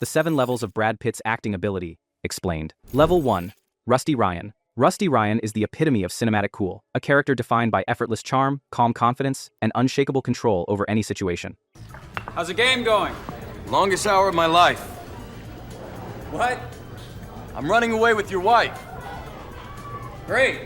The 7 levels of Brad Pitt's acting ability, explained. Level 1. Rusty Ryan. Rusty Ryan is the epitome of cinematic cool, a character defined by effortless charm, calm confidence, and unshakable control over any situation. How's the game going? Longest hour of my life. What? I'm running away with your wife. Great.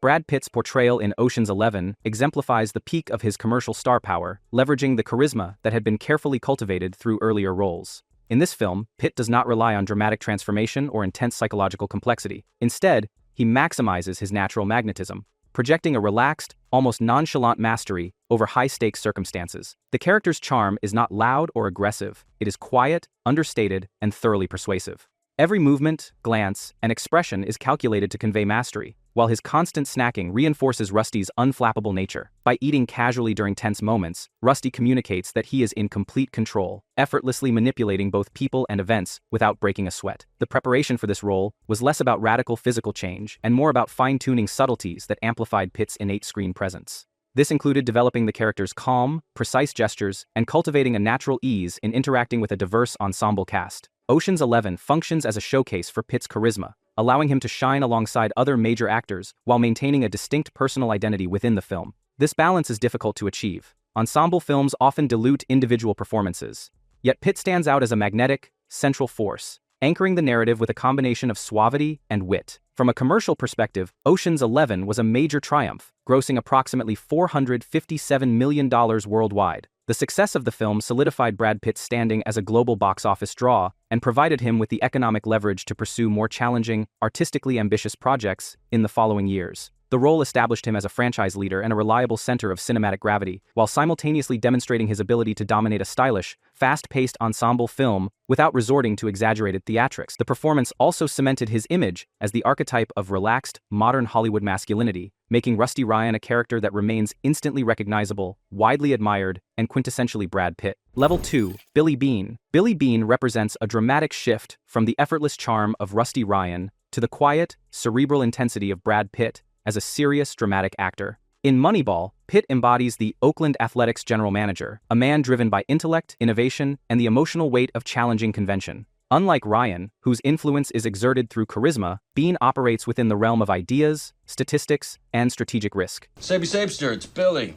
Brad Pitt's portrayal in Ocean's 11 exemplifies the peak of his commercial star power, leveraging the charisma that had been carefully cultivated through earlier roles. In this film, Pitt does not rely on dramatic transformation or intense psychological complexity. Instead, he maximizes his natural magnetism, projecting a relaxed, almost nonchalant mastery over high-stakes circumstances. The character's charm is not loud or aggressive. It is quiet, understated, and thoroughly persuasive. Every movement, glance, and expression is calculated to convey mastery, while his constant snacking reinforces Rusty's unflappable nature. By eating casually during tense moments, Rusty communicates that he is in complete control, effortlessly manipulating both people and events without breaking a sweat. The preparation for this role was less about radical physical change and more about fine-tuning subtleties that amplified Pitt's innate screen presence. This included developing the character's calm, precise gestures and cultivating a natural ease in interacting with a diverse ensemble cast. Ocean's 11 functions as a showcase for Pitt's charisma, allowing him to shine alongside other major actors while maintaining a distinct personal identity within the film. This balance is difficult to achieve. Ensemble films often dilute individual performances. Yet Pitt stands out as a magnetic, central force, anchoring the narrative with a combination of suavity and wit. From a commercial perspective, Ocean's 11 was a major triumph, grossing approximately $457 million worldwide. The success of the film solidified Brad Pitt's standing as a global box office draw and provided him with the economic leverage to pursue more challenging, artistically ambitious projects in the following years. The role established him as a franchise leader and a reliable center of cinematic gravity, while simultaneously demonstrating his ability to dominate a stylish, fast-paced ensemble film without resorting to exaggerated theatrics. The performance also cemented his image as the archetype of relaxed, modern Hollywood masculinity, making Rusty Ryan a character that remains instantly recognizable, widely admired, and quintessentially Brad Pitt. Level 2. Billy Beane. Billy Beane represents a dramatic shift from the effortless charm of Rusty Ryan to the quiet, cerebral intensity of Brad Pitt as a serious, dramatic actor. In Moneyball, Pitt embodies the Oakland Athletics general manager, a man driven by intellect, innovation, and the emotional weight of challenging convention. Unlike Ryan, whose influence is exerted through charisma, Beane operates within the realm of ideas, statistics, and strategic risk. Sabester, it's Billy.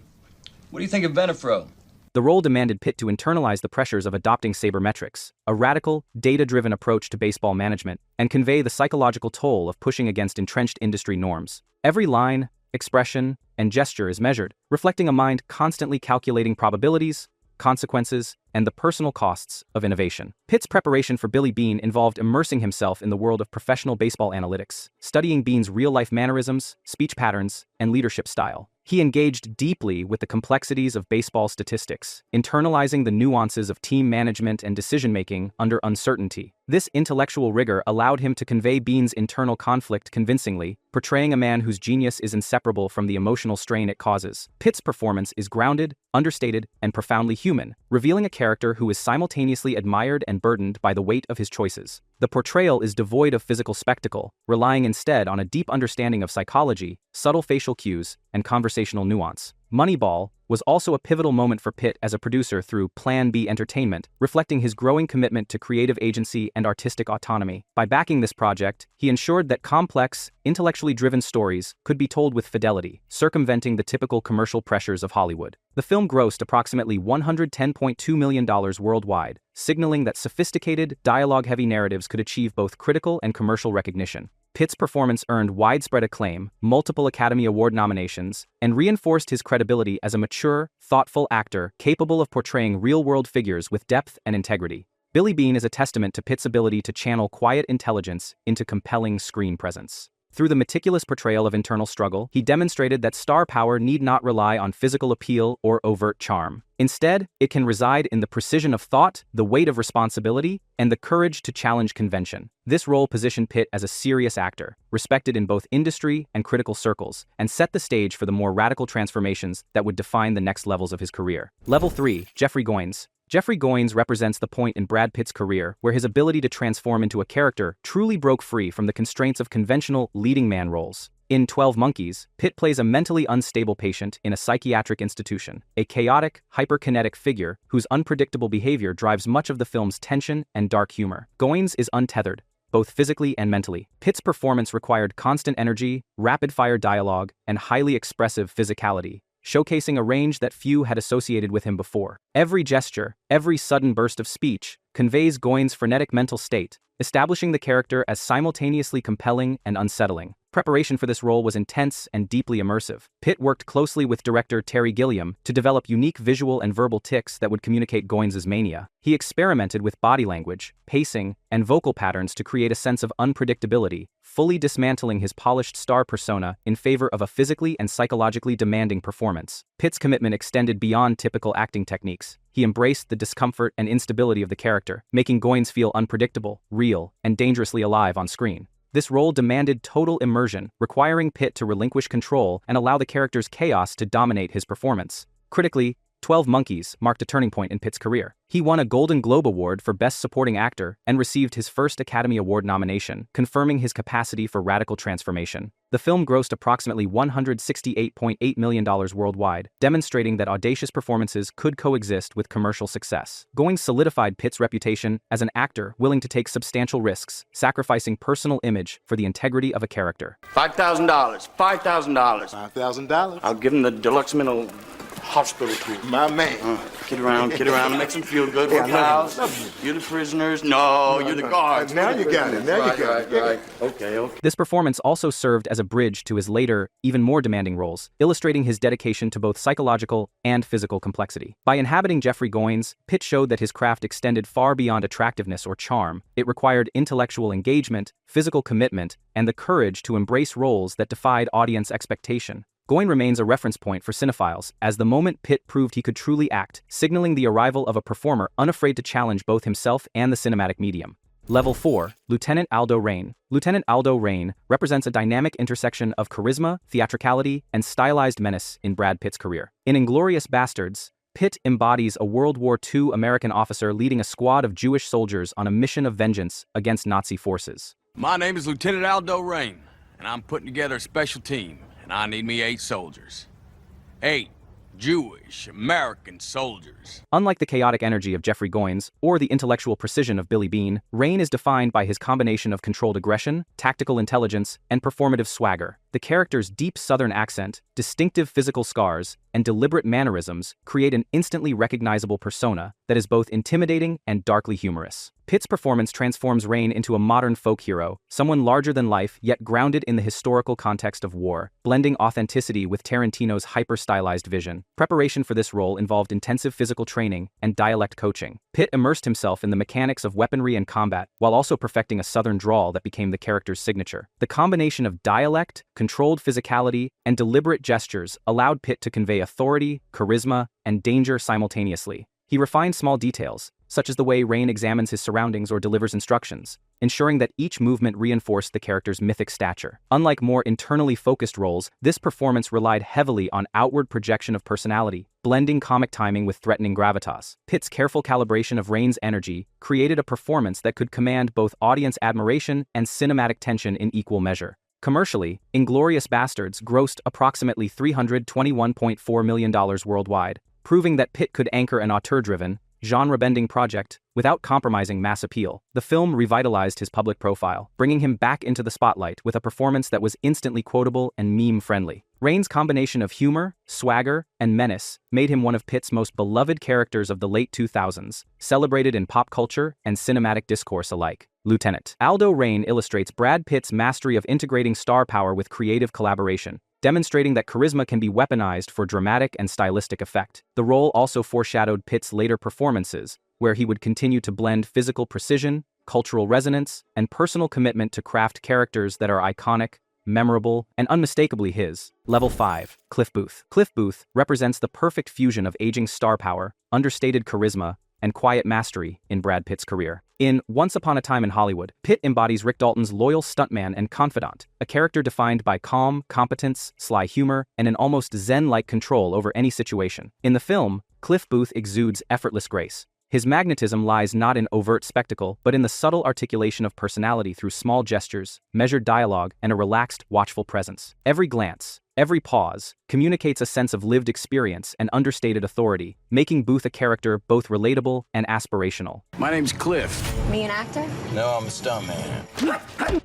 What do you think of Benefro? The role demanded Pitt to internalize the pressures of adopting sabermetrics, a radical, data-driven approach to baseball management, and convey the psychological toll of pushing against entrenched industry norms. Every line, expression, and gesture is measured, reflecting a mind constantly calculating probabilities, consequences, and the personal costs of innovation. Pitt's preparation for Billy Beane involved immersing himself in the world of professional baseball analytics, studying Beane's real-life mannerisms, speech patterns, and leadership style. He engaged deeply with the complexities of baseball statistics, internalizing the nuances of team management and decision-making under uncertainty. This intellectual rigor allowed him to convey Beane's internal conflict convincingly, portraying a man whose genius is inseparable from the emotional strain it causes. Pitt's performance is grounded, understated, and profoundly human, revealing a character who is simultaneously admired and burdened by the weight of his choices. The portrayal is devoid of physical spectacle, relying instead on a deep understanding of psychology, subtle facial cues, and conversational nuance. Moneyball was also a pivotal moment for Pitt as a producer through Plan B Entertainment, reflecting his growing commitment to creative agency and artistic autonomy. By backing this project, he ensured that complex, intellectually driven stories could be told with fidelity, circumventing the typical commercial pressures of Hollywood. The film grossed approximately $110.2 million worldwide, signaling that sophisticated, dialogue-heavy narratives could achieve both critical and commercial recognition. Pitt's performance earned widespread acclaim, multiple Academy Award nominations, and reinforced his credibility as a mature, thoughtful actor capable of portraying real-world figures with depth and integrity. Billy Beane is a testament to Pitt's ability to channel quiet intelligence into compelling screen presence. Through the meticulous portrayal of internal struggle, he demonstrated that star power need not rely on physical appeal or overt charm. Instead, it can reside in the precision of thought, the weight of responsibility, and the courage to challenge convention. This role positioned Pitt as a serious actor, respected in both industry and critical circles, and set the stage for the more radical transformations that would define the next levels of his career. Level 3. Jeffrey Goins. Jeffrey Goins represents the point in Brad Pitt's career where his ability to transform into a character truly broke free from the constraints of conventional leading man roles. In 12 Monkeys, Pitt plays a mentally unstable patient in a psychiatric institution, a chaotic, hyperkinetic figure whose unpredictable behavior drives much of the film's tension and dark humor. Goines is untethered, both physically and mentally. Pitt's performance required constant energy, rapid-fire dialogue, and highly expressive physicality, showcasing a range that few had associated with him before. Every gesture, every sudden burst of speech, conveys Goines' frenetic mental state, establishing the character as simultaneously compelling and unsettling. Preparation for this role was intense and deeply immersive. Pitt worked closely with director Terry Gilliam to develop unique visual and verbal tics that would communicate Goines' mania. He experimented with body language, pacing, and vocal patterns to create a sense of unpredictability, fully dismantling his polished star persona in favor of a physically and psychologically demanding performance. Pitt's commitment extended beyond typical acting techniques. He embraced the discomfort and instability of the character, making Goines feel unpredictable, real, and dangerously alive on screen. This role demanded total immersion, requiring Pitt to relinquish control and allow the character's chaos to dominate his performance. Critically, 12 Monkeys marked a turning point in Pitt's career. He won a Golden Globe Award for Best Supporting Actor and received his first Academy Award nomination, confirming his capacity for radical transformation. The film grossed approximately $168.8 million worldwide, demonstrating that audacious performances could coexist with commercial success. Goines solidified Pitt's reputation as an actor willing to take substantial risks, sacrificing personal image for the integrity of a character. $5,000. $5,000. $5,000. I'll give him the deluxe mental hospital tour. My man. Kid around, and makes them feel good. What pals? You're the prisoners. No, you're the guards. Now you got it. Now you got it. Right. Okay. This performance also served as a bridge to his later, even more demanding roles, illustrating his dedication to both psychological and physical complexity. By inhabiting Jeffrey Goines, Pitt showed that his craft extended far beyond attractiveness or charm. It required intellectual engagement, physical commitment, and the courage to embrace roles that defied audience expectation. Goines remains a reference point for cinephiles, as the moment Pitt proved he could truly act, signaling the arrival of a performer unafraid to challenge both himself and the cinematic medium. Level 4, Lieutenant Aldo Raine. Lieutenant Aldo Raine represents a dynamic intersection of charisma, theatricality, and stylized menace in Brad Pitt's career. In Inglourious Basterds, Pitt embodies a World War II American officer leading a squad of Jewish soldiers on a mission of vengeance against Nazi forces. My name is Lieutenant Aldo Raine, and I'm putting together a special team, and I need me 8 soldiers. 8 Jewish American soldiers. Unlike the chaotic energy of Jeffrey Goines or the intellectual precision of Billy Beane, Raine is defined by his combination of controlled aggression, tactical intelligence, and performative swagger. The character's deep Southern accent, distinctive physical scars, and deliberate mannerisms create an instantly recognizable persona that is both intimidating and darkly humorous. Pitt's performance transforms Raine into a modern folk hero, someone larger than life yet grounded in the historical context of war, blending authenticity with Tarantino's hyper-stylized vision. Preparation for this role involved intensive physical training and dialect coaching. Pitt immersed himself in the mechanics of weaponry and combat, while also perfecting a Southern drawl that became the character's signature. The combination of dialect, controlled physicality, and deliberate gestures allowed Pitt to convey authority, charisma, and danger simultaneously. He refined small details, such as the way Raine examines his surroundings or delivers instructions, ensuring that each movement reinforced the character's mythic stature. Unlike more internally focused roles, this performance relied heavily on outward projection of personality, blending comic timing with threatening gravitas. Pitt's careful calibration of Raine's energy created a performance that could command both audience admiration and cinematic tension in equal measure. Commercially, Inglourious Basterds grossed approximately $321.4 million worldwide, proving that Pitt could anchor an auteur-driven, genre-bending project without compromising mass appeal. The film revitalized his public profile, bringing him back into the spotlight with a performance that was instantly quotable and meme-friendly. Raine's combination of humor, swagger, and menace made him one of Pitt's most beloved characters of the late 2000s, celebrated in pop culture and cinematic discourse alike. Lieutenant Aldo Raine illustrates Brad Pitt's mastery of integrating star power with creative collaboration, demonstrating that charisma can be weaponized for dramatic and stylistic effect. The role also foreshadowed Pitt's later performances, where he would continue to blend physical precision, cultural resonance, and personal commitment to craft characters that are iconic, memorable, and unmistakably his. Level 5, Cliff Booth. Cliff Booth represents the perfect fusion of aging star power, understated charisma, and quiet mastery in Brad Pitt's career. In Once Upon a Time in Hollywood, Pitt embodies Rick Dalton's loyal stuntman and confidant, a character defined by calm, competence, sly humor, and an almost zen-like control over any situation. In the film, Cliff Booth exudes effortless grace, His magnetism lies not in overt spectacle, but in the subtle articulation of personality through small gestures, measured dialogue, and a relaxed, watchful presence. Every glance, every pause, communicates a sense of lived experience and understated authority, making Booth a character both relatable and aspirational. My name's Cliff. Me an actor? No, I'm a stuntman.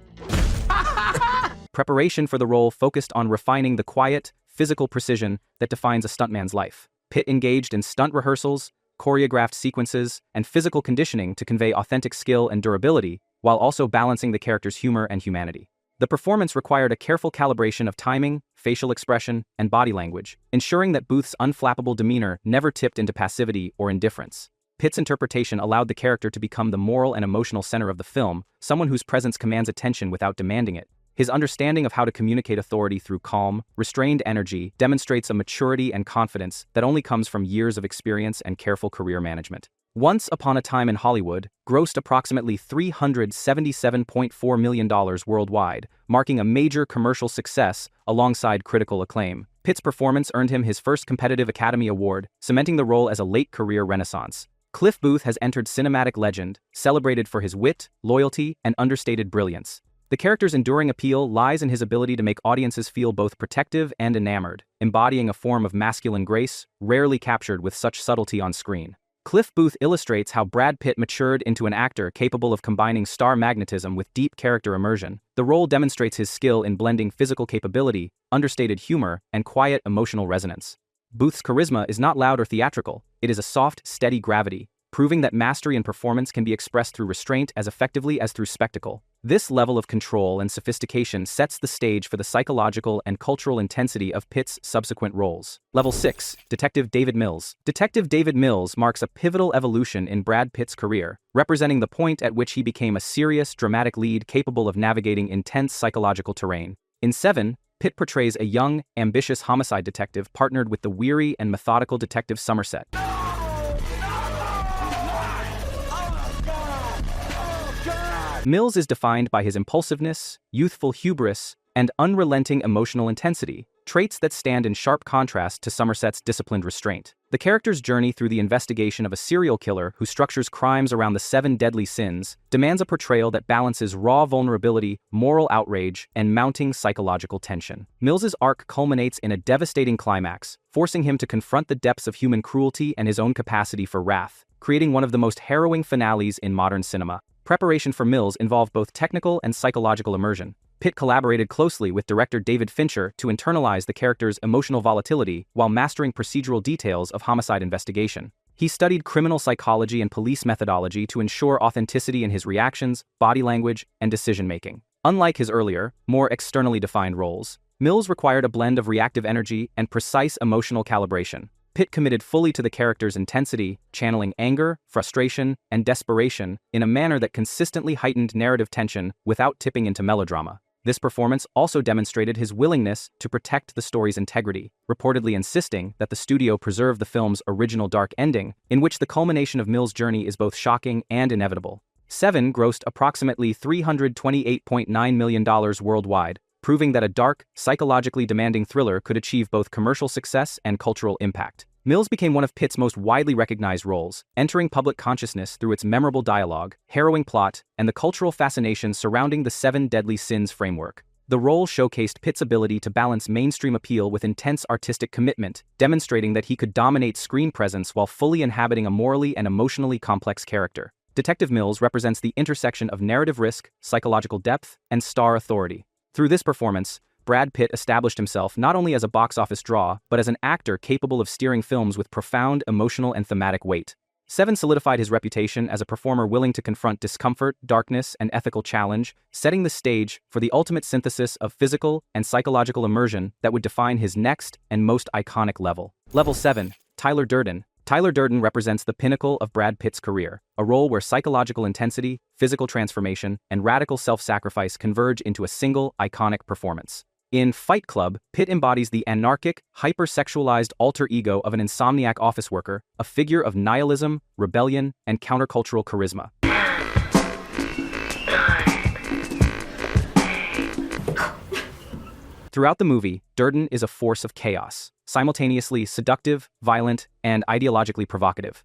Preparation for the role focused on refining the quiet, physical precision that defines a stuntman's life. Pitt engaged in stunt rehearsals, choreographed sequences, and physical conditioning to convey authentic skill and durability, while also balancing the character's humor and humanity. The performance required a careful calibration of timing, facial expression, and body language, ensuring that Booth's unflappable demeanor never tipped into passivity or indifference. Pitt's interpretation allowed the character to become the moral and emotional center of the film, someone whose presence commands attention without demanding it. His understanding of how to communicate authority through calm, restrained energy demonstrates a maturity and confidence that only comes from years of experience and careful career management. Once Upon a Time in Hollywood grossed approximately $377.4 million worldwide, marking a major commercial success alongside critical acclaim. Pitt's performance earned him his first competitive Academy Award, cementing the role as a late career renaissance. Cliff Booth has entered cinematic legend, celebrated for his wit, loyalty, and understated brilliance. The character's enduring appeal lies in his ability to make audiences feel both protective and enamored, embodying a form of masculine grace rarely captured with such subtlety on screen. Cliff Booth illustrates how Brad Pitt matured into an actor capable of combining star magnetism with deep character immersion. The role demonstrates his skill in blending physical capability, understated humor, and quiet emotional resonance. Booth's charisma is not loud or theatrical, it is a soft, steady gravity, proving that mastery in performance can be expressed through restraint as effectively as through spectacle. This level of control and sophistication sets the stage for the psychological and cultural intensity of Pitt's subsequent roles. Level 6. Detective David Mills. Detective David Mills marks a pivotal evolution in Brad Pitt's career, representing the point at which he became a serious, dramatic lead capable of navigating intense psychological terrain. In Seven, Pitt portrays a young, ambitious homicide detective partnered with the weary and methodical detective Somerset. Mills is defined by his impulsiveness, youthful hubris, and unrelenting emotional intensity, traits that stand in sharp contrast to Somerset's disciplined restraint. The character's journey through the investigation of a serial killer who structures crimes around the 7 deadly sins demands a portrayal that balances raw vulnerability, moral outrage, and mounting psychological tension. Mills's arc culminates in a devastating climax, forcing him to confront the depths of human cruelty and his own capacity for wrath, creating one of the most harrowing finales in modern cinema. Preparation for Mills involved both technical and psychological immersion. Pitt collaborated closely with director David Fincher to internalize the character's emotional volatility while mastering procedural details of homicide investigation. He studied criminal psychology and police methodology to ensure authenticity in his reactions, body language, and decision-making. Unlike his earlier, more externally defined roles, Mills required a blend of reactive energy and precise emotional calibration. Pitt committed fully to the character's intensity, channeling anger, frustration, and desperation in a manner that consistently heightened narrative tension without tipping into melodrama. This performance also demonstrated his willingness to protect the story's integrity, reportedly insisting that the studio preserve the film's original dark ending, in which the culmination of Mills' journey is both shocking and inevitable. Seven grossed approximately $328.9 million worldwide, proving that a dark, psychologically demanding thriller could achieve both commercial success and cultural impact. Mills became one of Pitt's most widely recognized roles, entering public consciousness through its memorable dialogue, harrowing plot, and the cultural fascination surrounding the 7 deadly sins framework. The role showcased Pitt's ability to balance mainstream appeal with intense artistic commitment, demonstrating that he could dominate screen presence while fully inhabiting a morally and emotionally complex character. Detective Mills represents the intersection of narrative risk, psychological depth, and star authority. Through this performance, Brad Pitt established himself not only as a box office draw, but as an actor capable of steering films with profound emotional and thematic weight. Seven solidified his reputation as a performer willing to confront discomfort, darkness, and ethical challenge, setting the stage for the ultimate synthesis of physical and psychological immersion that would define his next and most iconic level. Level 7. Tyler Durden. Tyler Durden represents the pinnacle of Brad Pitt's career, a role where psychological intensity, physical transformation, and radical self-sacrifice converge into a single, iconic performance. In Fight Club, Pitt embodies the anarchic, hypersexualized alter ego of an insomniac office worker, a figure of nihilism, rebellion, and countercultural charisma. Throughout the movie, Durden is a force of chaos, simultaneously seductive, violent, and ideologically provocative.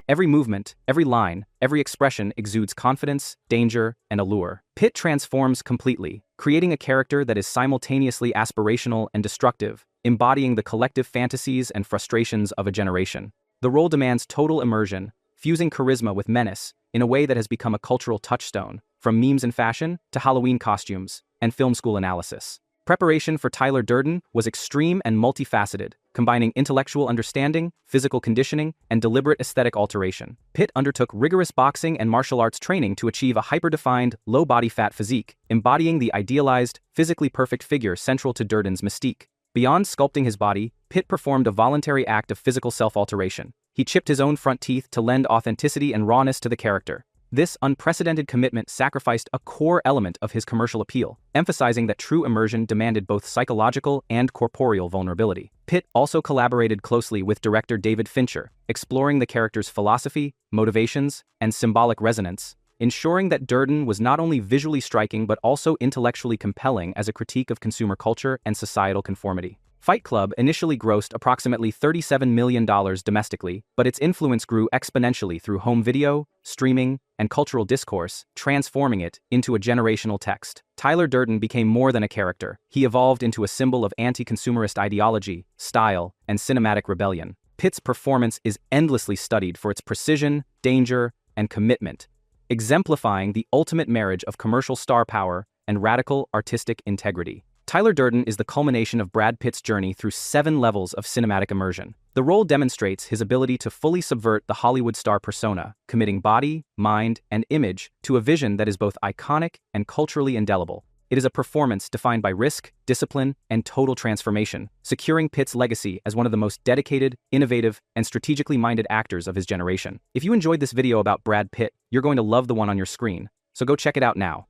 Every movement, every line, every expression exudes confidence, danger, and allure. Pitt transforms completely, creating a character that is simultaneously aspirational and destructive, embodying the collective fantasies and frustrations of a generation. The role demands total immersion, fusing charisma with menace in a way that has become a cultural touchstone, from memes and fashion to Halloween costumes and film school analysis. Preparation for Tyler Durden was extreme and multifaceted, combining intellectual understanding, physical conditioning, and deliberate aesthetic alteration. Pitt undertook rigorous boxing and martial arts training to achieve a hyper-defined, low body fat physique, embodying the idealized, physically perfect figure central to Durden's mystique. Beyond sculpting his body, Pitt performed a voluntary act of physical self-alteration. He chipped his own front teeth to lend authenticity and rawness to the character. This unprecedented commitment sacrificed a core element of his commercial appeal, emphasizing that true immersion demanded both psychological and corporeal vulnerability. Pitt also collaborated closely with director David Fincher, exploring the character's philosophy, motivations, and symbolic resonance, ensuring that Durden was not only visually striking but also intellectually compelling as a critique of consumer culture and societal conformity. Fight Club initially grossed approximately $37 million domestically, but its influence grew exponentially through home video, streaming, and cultural discourse, transforming it into a generational text. Tyler Durden became more than a character. He evolved into a symbol of anti-consumerist ideology, style, and cinematic rebellion. Pitt's performance is endlessly studied for its precision, danger, and commitment, exemplifying the ultimate marriage of commercial star power and radical artistic integrity. Tyler Durden is the culmination of Brad Pitt's journey through 7 levels of cinematic immersion. The role demonstrates his ability to fully subvert the Hollywood star persona, committing body, mind, and image to a vision that is both iconic and culturally indelible. It is a performance defined by risk, discipline, and total transformation, securing Pitt's legacy as one of the most dedicated, innovative, and strategically minded actors of his generation. If you enjoyed this video about Brad Pitt, you're going to love the one on your screen, so go check it out now.